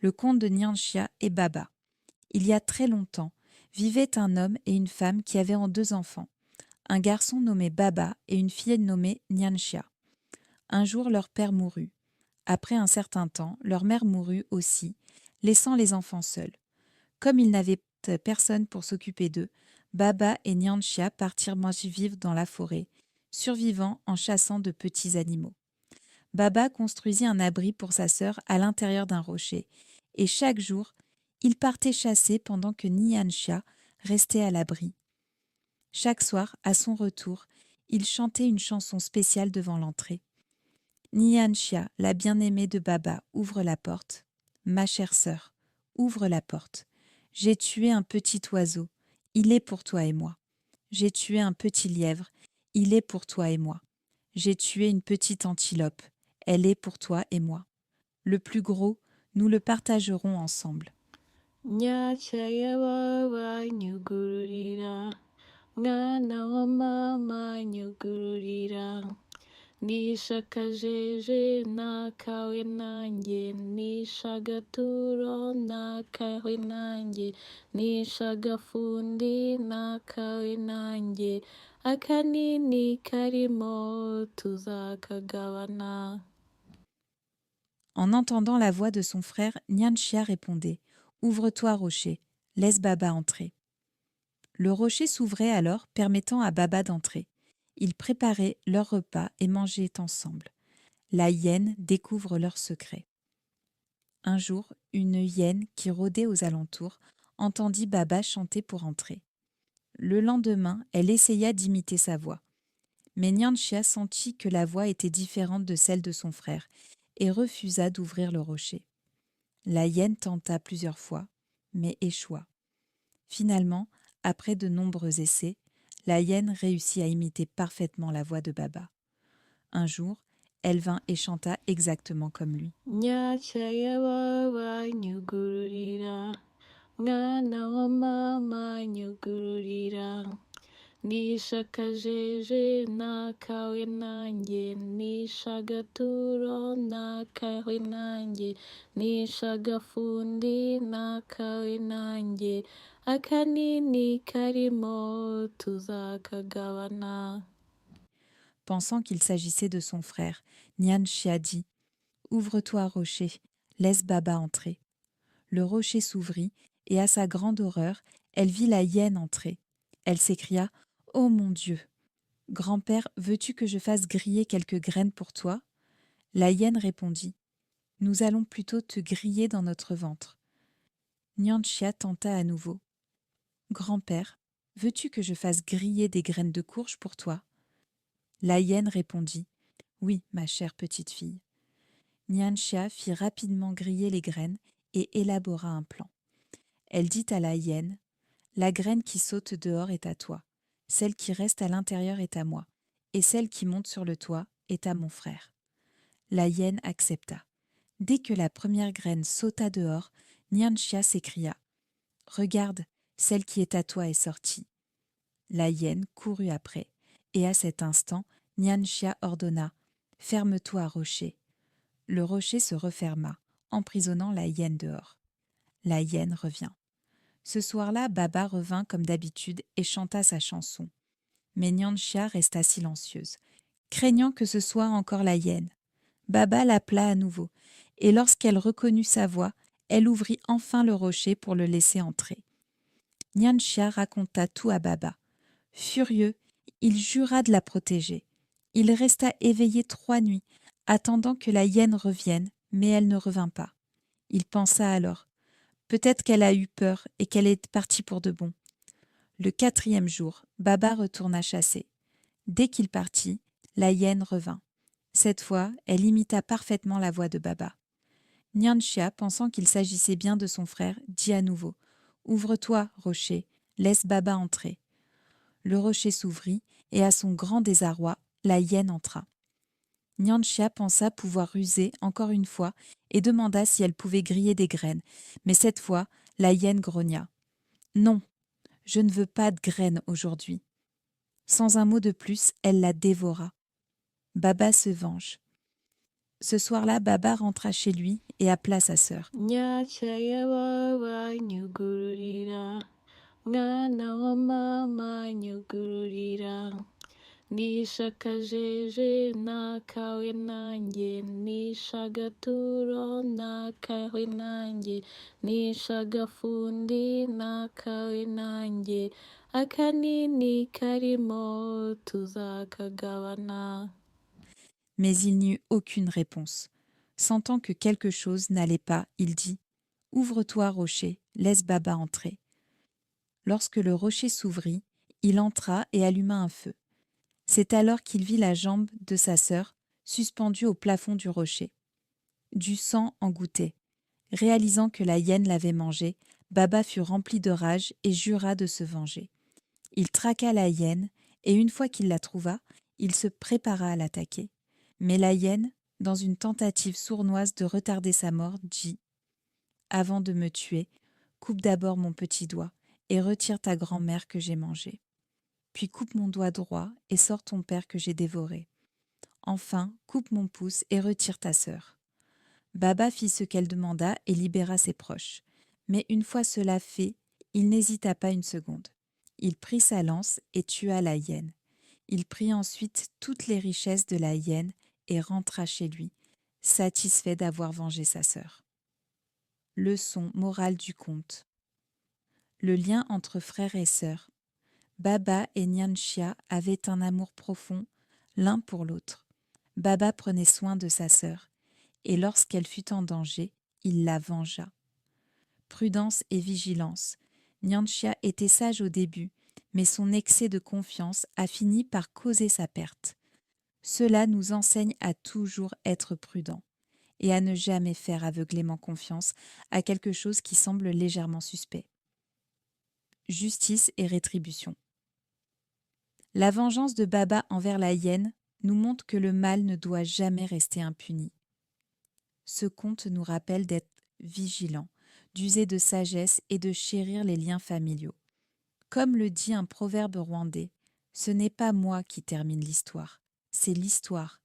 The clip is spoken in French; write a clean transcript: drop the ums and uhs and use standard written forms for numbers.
le conte de Nyanchia et Baba. Il y a très longtemps, vivaient un homme et une femme qui avaient deux enfants, un garçon nommé Baba et une fille nommée Nyanchia. Un jour, leur père mourut. Après un certain temps, leur mère mourut aussi, laissant les enfants seuls. Comme ils n'avaient personne pour s'occuper d'eux, Baba et Nyanchia partirent vivre dans la forêt, survivant en chassant de petits animaux. Baba construisit un abri pour sa sœur à l'intérieur d'un rocher, et chaque jour, il partait chasser pendant que Nyanchia restait à l'abri. Chaque soir, à son retour, il chantait une chanson spéciale devant l'entrée. Nyanchia, la bien-aimée de Baba, ouvre la porte. Ma chère sœur, ouvre la porte. J'ai tué un petit oiseau, il est pour toi et moi. J'ai tué un petit lièvre, il est pour toi et moi. J'ai tué une petite antilope, elle est pour toi et moi. Le plus gros, nous le partagerons ensemble. Nyachayababa nyugururira mwana wa mama nyugururira nishakajeje nakawe nanjye nishagaturo nakawe nanjye nishagafundi nakawe nanjye akanini karimo tuzakagabana. En entendant la voix de son frère, Nyanchia répondait « Ouvre-toi, rocher, laisse Baba entrer. » Le rocher s'ouvrait alors, permettant à Baba d'entrer. Ils préparaient leur repas et mangeaient ensemble. La hyène découvre leur secret. Un jour, une hyène qui rôdait aux alentours entendit Baba chanter pour entrer. Le lendemain, elle essaya d'imiter sa voix. Mais Nyanchia sentit que la voix était différente de celle de son frère et refusa d'ouvrir le rocher. La hyène tenta plusieurs fois, mais échoua. Finalement, après de nombreux essais, la hyène réussit à imiter parfaitement la voix de Baba. Un jour, elle vint et chanta exactement comme lui. Nyachayababa nyugururira mwana wa mama nyugururira nishakajeje nakawe nanjye nishagaturo nakawe nanjye nishagafundi nakawe nanjye akanini karimo tuzakagabana. Pensant qu'il s'agissait de son frère, Nyanchia dit « Ouvre-toi, rocher, laisse Baba entrer. » Le rocher s'ouvrit, et à sa grande horreur, elle vit la hyène entrer. Elle s'écria « Oh mon Dieu ! Grand-père, veux-tu que je fasse griller quelques graines pour toi ?» La hyène répondit « Nous allons plutôt te griller dans notre ventre. » Nyanchia tenta à nouveau « Grand-père, veux-tu que je fasse griller des graines de courge pour toi ?» La hyène répondit « Oui, ma chère petite fille. » Nyanchia fit rapidement griller les graines et élabora un plan. Elle dit à la hyène « La graine qui saute dehors est à toi, celle qui reste à l'intérieur est à moi, et celle qui monte sur le toit est à mon frère. » La hyène accepta. Dès que la première graine sauta dehors, Nyanchia s'écria « Regarde, celle qui est à toi est sortie. » La hyène courut après, et à cet instant, Nyanchia ordonna « Ferme-toi, rocher. » Le rocher se referma, emprisonnant la hyène dehors. La hyène revint. Ce soir-là, Baba revint comme d'habitude et chanta sa chanson. Mais Nyanchia resta silencieuse, craignant que ce soit encore la hyène. Baba l'appela à nouveau, et lorsqu'elle reconnut sa voix, elle ouvrit enfin le rocher pour le laisser entrer. Nyanchia raconta tout à Baba. Furieux, il jura de la protéger. Il resta éveillé 3 nuits, attendant que la hyène revienne, mais elle ne revint pas. Il pensa alors peut-être qu'elle a eu peur et qu'elle est partie pour de bon. Le 4e jour, Baba retourna chasser. Dès qu'il partit, la hyène revint. Cette fois, elle imita parfaitement la voix de Baba. Nyanchia, pensant qu'il s'agissait bien de son frère, dit à nouveau « Ouvre-toi, rocher, laisse Baba entrer. » Le rocher s'ouvrit et à son grand désarroi, la hyène entra. Nyanchia pensa pouvoir ruser encore une fois et demanda si elle pouvait griller des graines, mais cette fois, la hyène grogna. « Non, je ne veux pas de graines aujourd'hui. » Sans un mot de plus, elle la dévora. Baba se venge. Ce soir-là, Baba rentra chez lui et appela sa sœur. Nyachaya baba nyugururira, mwana wa mama nyugururira. Nishakajeje nakawe nanjye, nishagaturo nakawe nanjye, nishagafundi nakawe nanjye, akanini karimo tuzakagabana. Mais il n'y eut aucune réponse. Sentant que quelque chose n'allait pas, il dit « Ouvre-toi, rocher, laisse Baba entrer. » Lorsque le rocher s'ouvrit, il entra et alluma un feu. C'est alors qu'il vit la jambe de sa sœur suspendue au plafond du rocher. Du sang en gouttait. Réalisant que la hyène l'avait mangée, Baba fut rempli de rage et jura de se venger. Il traqua la hyène et une fois qu'il la trouva, il se prépara à l'attaquer. Mais la hyène, dans une tentative sournoise de retarder sa mort, dit « Avant de me tuer, coupe d'abord mon petit doigt et retire ta grand-mère que j'ai mangée. Puis coupe mon doigt droit et sors ton père que j'ai dévoré. Enfin, coupe mon pouce et retire ta sœur. » Baba fit ce qu'elle demanda et libéra ses proches. Mais une fois cela fait, il n'hésita pas une seconde. Il prit sa lance et tua la hyène. Il prit ensuite toutes les richesses de la hyène et rentra chez lui, satisfait d'avoir vengé sa sœur. Leçon morale du conte. Le lien entre frères et sœurs. Baba et Nyanchia avaient un amour profond l'un pour l'autre. Baba prenait soin de sa sœur, et lorsqu'elle fut en danger, il la vengea. Prudence et vigilance. Nyanchia était sage au début, mais son excès de confiance a fini par causer sa perte. Cela nous enseigne à toujours être prudents et à ne jamais faire aveuglément confiance à quelque chose qui semble légèrement suspect. Justice et rétribution. La vengeance de Baba envers la hyène nous montre que le mal ne doit jamais rester impuni. Ce conte nous rappelle d'être vigilants, d'user de sagesse et de chérir les liens familiaux. Comme le dit un proverbe rwandais, ce n'est pas moi qui termine l'histoire, c'est l'histoire.